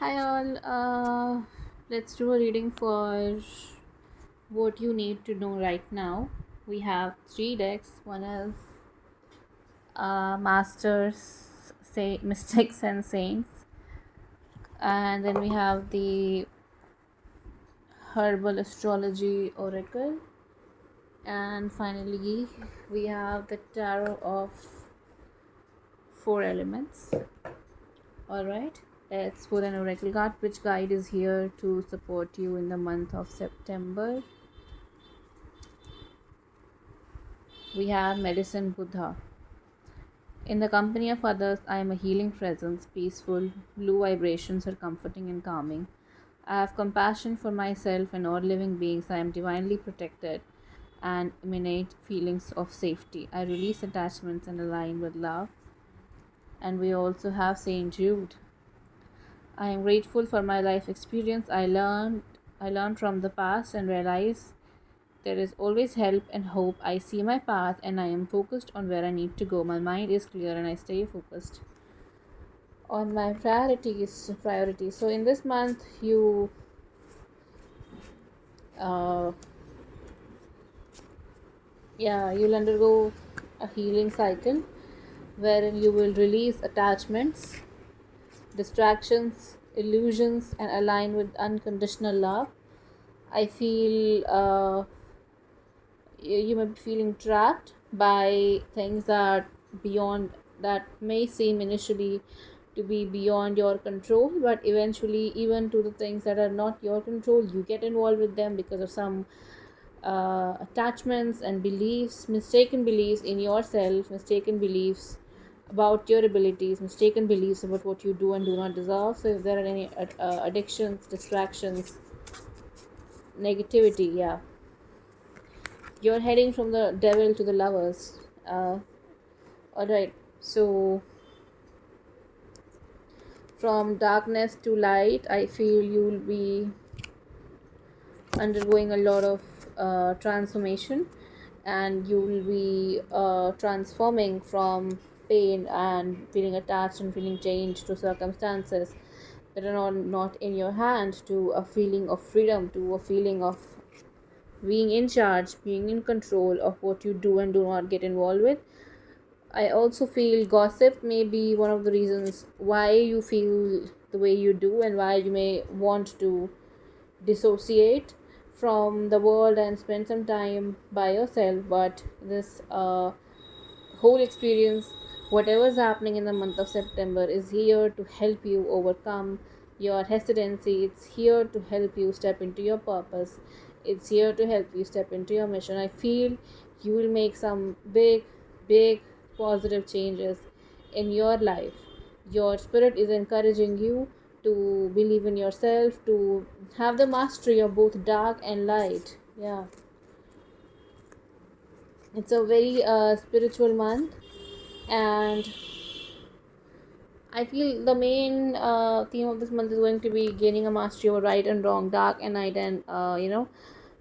Hi all. Let's do a reading for what you need to know right now. We have three decks. One is Masters, say Mystics and Saints, and then we have the Herbal Astrology Oracle, and finally we have the Tarot of Four Elements. All right. Let's pull an oracle card. Which guide is here to support you in the month of September? We have Medicine Buddha. In the company of others, I am a healing presence, peaceful, blue vibrations are comforting and calming. I have compassion for myself and all living beings. I am divinely protected and emanate feelings of safety. I release attachments and align with love. And we also have Saint Jude. I am grateful for my life experience. I learned from the past and realize there is always help and hope. I see my path and I am focused on where I need to go. My mind is clear and I stay focused on my priorities. So in this month uh you'll undergo a healing cycle wherein you will release attachments, distractions, illusions, and align with unconditional love. I feel you may be feeling trapped by things that may seem initially to be beyond your control, but eventually, even to the things that are not your control, you get involved with them because of some attachments and beliefs, mistaken beliefs in yourself, mistaken beliefs about your abilities, mistaken beliefs about what you do and do not deserve. So if there are any addictions, distractions, negativity, yeah, you're heading from the devil to the lovers. All right, so from darkness to light, I feel you'll be undergoing a lot of transformation, and you will be transforming from pain and feeling attached and feeling changed to circumstances that are not in your hand, to a feeling of freedom, to a feeling of being in charge, being in control of what you do and do not get involved with. I also feel gossip may be one of the reasons why you feel the way you do and why you may want to dissociate from the world and spend some time by yourself. But this whole experience, whatever is happening in the month of September, is here to help you overcome your hesitancy. It's here to help you step into your purpose. It's here to help you step into your mission. I feel you will make some big positive changes in your life. Your spirit is encouraging you to believe in yourself, to have the mastery of both dark and light. Yeah, it's a very spiritual month, and I feel the main theme of this month is going to be gaining a mastery over right and wrong, dark and night, and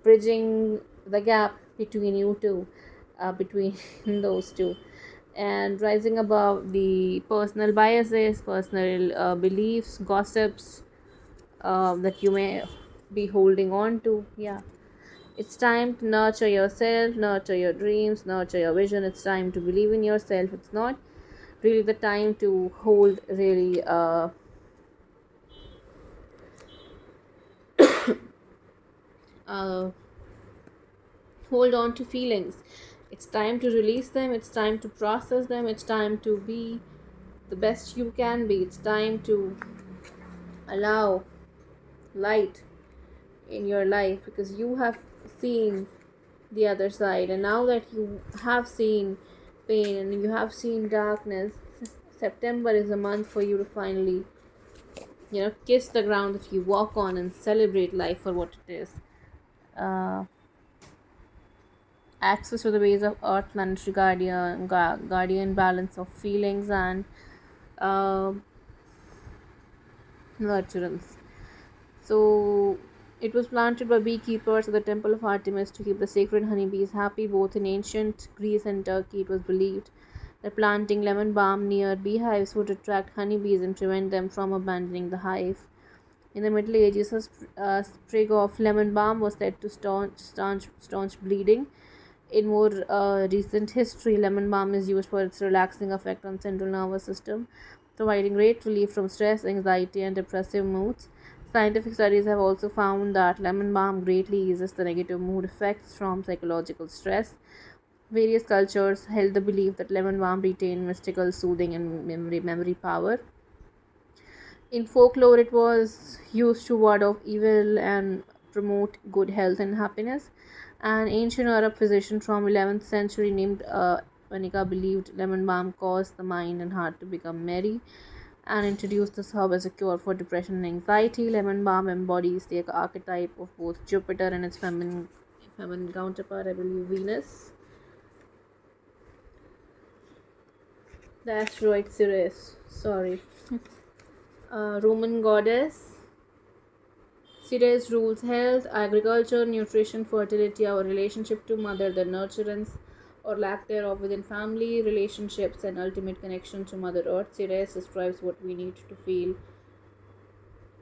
bridging the gap between you two, between those two, and rising above the personal biases, personal beliefs, gossips that you may be holding on to. Yeah, it's time to nurture yourself, nurture your dreams, nurture your vision. It's time to believe in yourself. It's not really the time to hold really uh, hold on to feelings. It's time to release them. It's time to process them. It's time to be the best you can be. It's time to allow light in your life, because you have seen the other side, and now that you have seen pain and you have seen darkness, September is a month for you to finally kiss the ground that you walk on and celebrate life for what it is. uh, Access to the ways of earth, planetary guardian balance of feelings, and uh, nurturance. So it was planted by beekeepers at the temple of Artemis to keep the sacred honeybees happy. Both in ancient Greece and Turkey, it was believed that planting lemon balm near beehives would attract honeybees and prevent them from abandoning the hive. In the Middle Ages, a sprig of lemon balm was said to staunch bleeding. In more recent history, lemon balm is used for its relaxing effect on central nervous system, providing great relief from stress, anxiety, and depressive moods. Scientific studies have also found that lemon balm greatly eases the negative mood effects from psychological stress. Various cultures held the belief that lemon balm retained mystical, soothing, and memory power. In folklore, it was used to ward off evil and promote good health and happiness. An ancient Arab physician from 11th century named Vanika believed lemon balm caused the mind and heart to become merry and introduced this herb as a cure for depression and anxiety. Lemon balm embodies the archetype of both Jupiter and its feminine counterpart, I believe Venus. The asteroid Ceres. Sorry. Roman goddess. Ceres rules health, agriculture, nutrition, fertility, our relationship to mother, the nurturance or lack thereof within family, relationships, and ultimate connection to Mother Earth. Ceres describes what we need to feel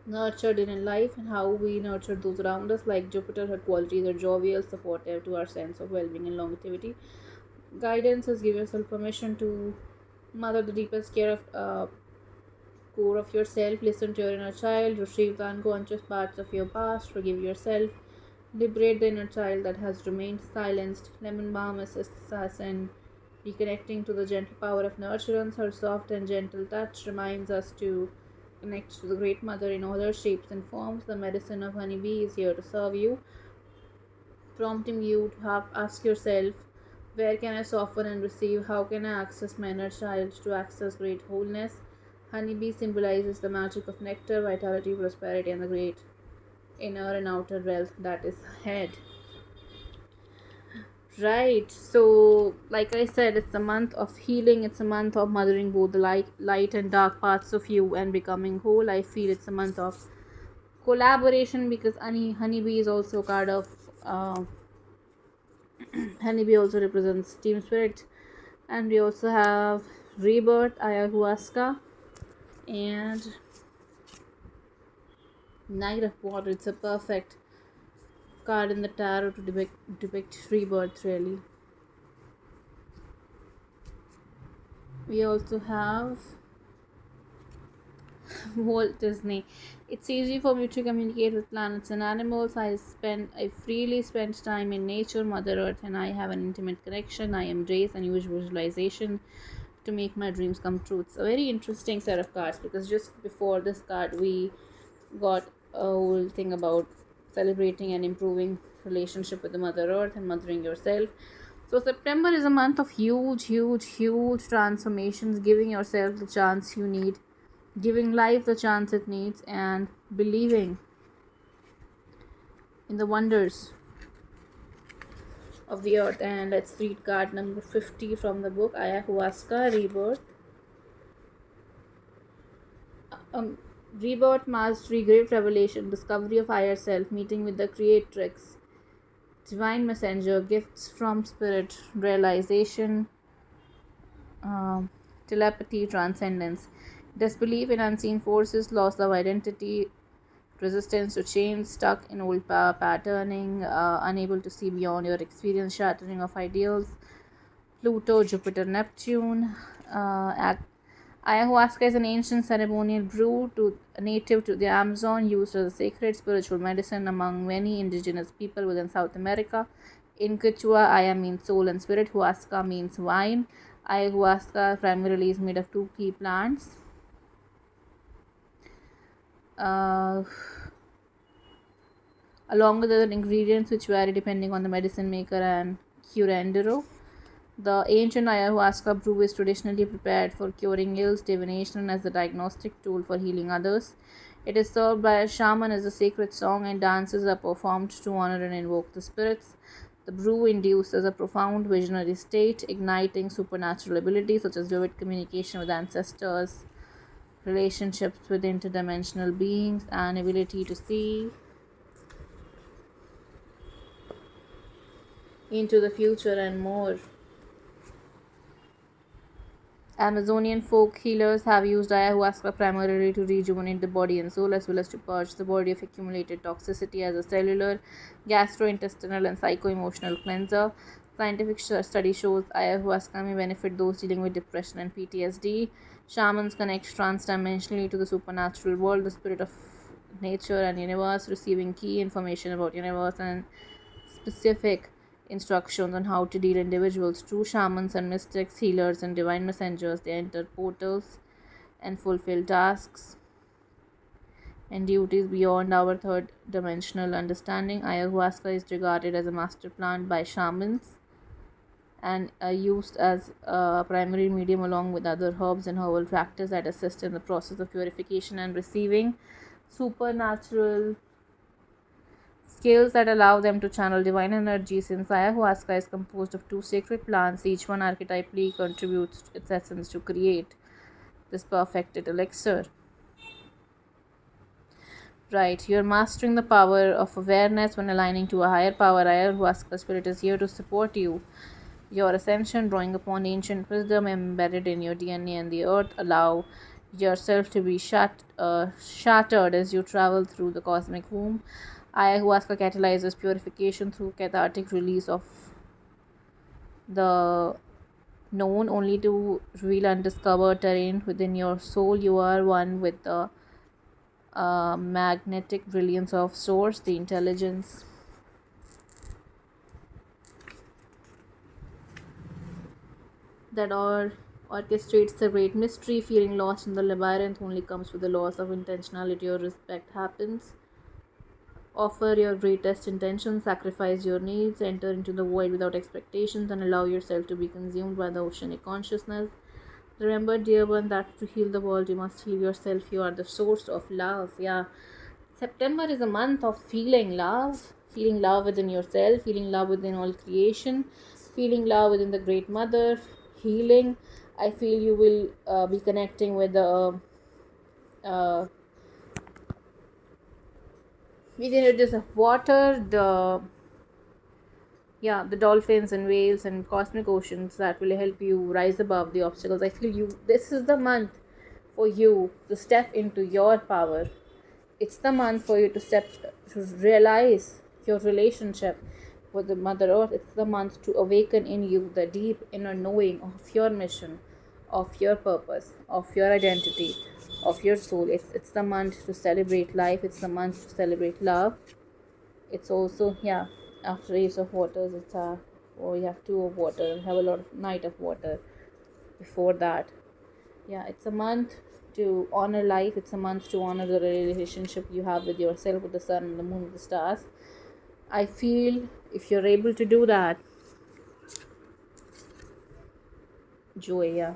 nurtured in life and how we nurture those around us. Like Jupiter, her qualities are jovial, supportive to our sense of well being and longevity. Guidance is give yourself permission to mother the deepest care of core of yourself. Listen to your inner child, retrieve the unconscious parts of your past, forgive yourself, liberate the inner child that has remained silenced. Lemon balm assists us in reconnecting to the gentle power of nurturance. Her soft and gentle touch reminds us to connect to the Great Mother in all her shapes and forms. The medicine of honeybee is here to serve you, prompting you to have ask yourself, where can I soften and receive? How can I access my inner child to access great wholeness? Honeybee symbolizes the magic of nectar, vitality, prosperity, and the great inner and outer wealth that is ahead. Right. So, like I said, it's a month of healing. It's a month of mothering both the light and dark parts of you and becoming whole. I feel it's a month of collaboration because honeybee is also a card of honeybee also represents team spirit, and we also have rebirth, ayahuasca, and Knight of Water. It's a perfect card in the tarot to depict rebirth, really. We also have Walt Disney. It's easy for me to communicate with planets and animals. I freely spend time in nature, Mother Earth, and I have an intimate connection. I embrace and use visualization to make my dreams come true. It's a very interesting set of cards because just before this card we got a whole thing about celebrating and improving relationship with the Mother Earth and mothering yourself. So September is a month of huge transformations, giving yourself the chance you need, giving life the chance it needs, and believing in the wonders of the earth. And let's read card number 50 from the book Ayahuasca Rebirth. um, Rebirth, mastery, great revelation, discovery of higher self, meeting with the creatrix, divine messenger, gifts from spirit, realization, um, telepathy, transcendence, disbelief in unseen forces, loss of identity, resistance to change, stuck in old patterning, unable to see beyond your experience, shattering of ideals, Pluto, Jupiter, Neptune. Ayahuasca is an ancient ceremonial brew native to the Amazon, used as a sacred spiritual medicine among many indigenous people within South America. In Quechua, Aya means soul and spirit, Huasca means wine. Ayahuasca primarily is made of two key plants. Uh, Along with other ingredients which vary depending on the medicine maker and curandero. The ancient ayahuasca brew is traditionally prepared for curing ills, divination, and as a diagnostic tool for healing others. It is served by a shaman as a sacred song, and dances are performed to honor and invoke the spirits. The brew induces a profound visionary state, igniting supernatural abilities such as vivid communication with ancestors, relationships with interdimensional beings, and ability to see into the future and more. Amazonian folk healers have used ayahuasca primarily to rejuvenate the body and soul, as well as to purge the body of accumulated toxicity as a cellular, gastrointestinal, and psycho-emotional cleanser. Scientific study shows ayahuasca may benefit those dealing with depression and PTSD. Shamans connect transdimensionally to the supernatural world, the spirit of nature and universe, receiving key information about universe and specific instructions on how to deal individuals. True shamans and mystics, healers, and divine messengers, they enter portals and fulfill tasks and duties beyond our third dimensional understanding. Ayahuasca is regarded as a master plant by shamans and used as a primary medium along with other herbs and herbal practice that assist in the process of purification and receiving supernatural skills that allow them to channel divine energy. Since ayahuasca is composed of two sacred plants, each one archetypally contributes its essence to create this perfected elixir. Right, you're mastering the power of awareness when aligning to a higher power. Ayahuasca spirit is here to support you. Your ascension, drawing upon ancient wisdom embedded in your DNA and the earth, allow yourself to be shattered as you travel through the cosmic womb. Ayahuasca catalyzes purification through cathartic release of the known, only to reveal undiscovered terrain within your soul. You are one with the magnetic brilliance of source, the intelligence that orchestrates the great mystery. Feeling lost in the labyrinth only comes with the loss of intentionality or respect happens. Offer your greatest intentions, sacrifice your needs, enter into the void without expectations, and allow yourself to be consumed by the oceanic consciousness. Remember, dear one, that to heal the world, you must heal yourself. You are the source of love. Yeah. September is a month of feeling love within yourself, feeling love within all creation, feeling love within the Great Mother, healing. I feel you will be connecting with the energies of water, the dolphins and whales and cosmic oceans that will help you rise above the obstacles. I feel you. This is the month for you to step into your power. It's the month for you to realize your relationship with the Mother Earth. It's the month to awaken in you the deep inner knowing of your mission, of your purpose, of your identity, of your soul. It's the month to celebrate life. It's the month to celebrate love. It's also, after Ace of Waters, it's or you have two of water, have a lot of Knight of Water before that. It's a month to honor life. It's a month to honor the relationship you have with yourself, with the sun and the moon, with the stars. I feel if you're able to do that, joy.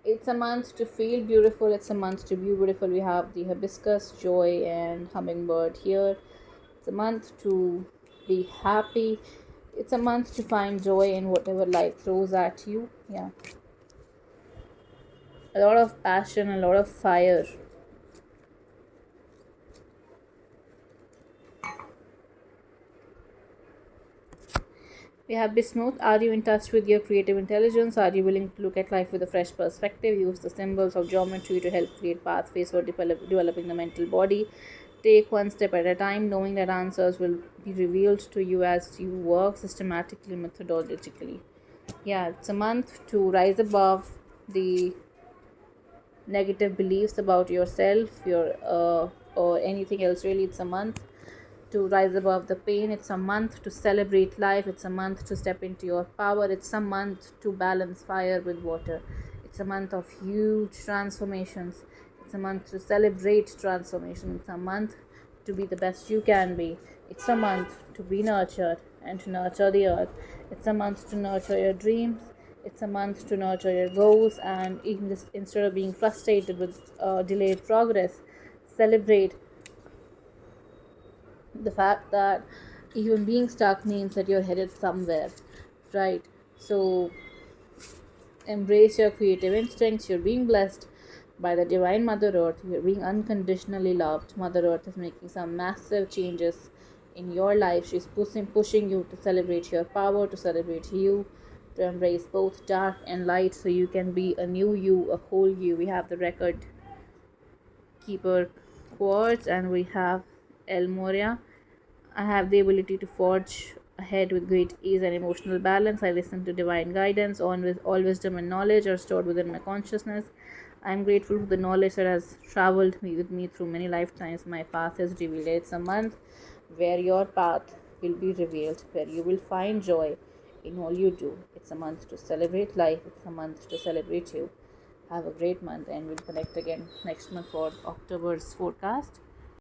It's a month to feel beautiful. It's a month to be beautiful. We have the hibiscus, joy, and hummingbird here. It's a month to be happy. It's a month to find joy in whatever life throws at you. A lot of passion, a lot of fire. We have Bismuth. Are you in touch with your creative intelligence? Are you willing to look at life with a fresh perspective? Use the symbols of geometry to help create pathways for developing the mental body. Take one step at a time, knowing that answers will be revealed to you as you work systematically, methodologically. It's a month to rise above the negative beliefs about yourself, or anything else. Really, it's a month to rise above the pain. It's a month to celebrate life. It's a month to step into your power. It's a month to balance fire with water. It's a month of huge transformations. It's a month to celebrate transformation. It's a month to be the best you can be. It's a month to be nurtured and to nurture the earth. It's a month to nurture your dreams. It's a month to nurture your goals, and even just instead of being frustrated with delayed progress, celebrate the fact that even being stuck means that you're headed somewhere, right? So embrace your creative instincts. You're being blessed by the divine Mother Earth. You're being unconditionally loved. Mother Earth is making some massive changes in your life. She's pushing you to celebrate your power, to celebrate you, to embrace both dark and light so you can be a new you, a whole you. We have the record keeper quartz, and we have El Moria. I have the ability to forge ahead with great ease and emotional balance. I listen to divine guidance. All wisdom and knowledge are stored within my consciousness. I am grateful for the knowledge that has traveled with me through many lifetimes. My path is revealed. It's a month where your path will be revealed, where you will find joy in all you do. It's a month to celebrate life. It's a month to celebrate you. Have a great month, and we'll connect again next month for October's forecast.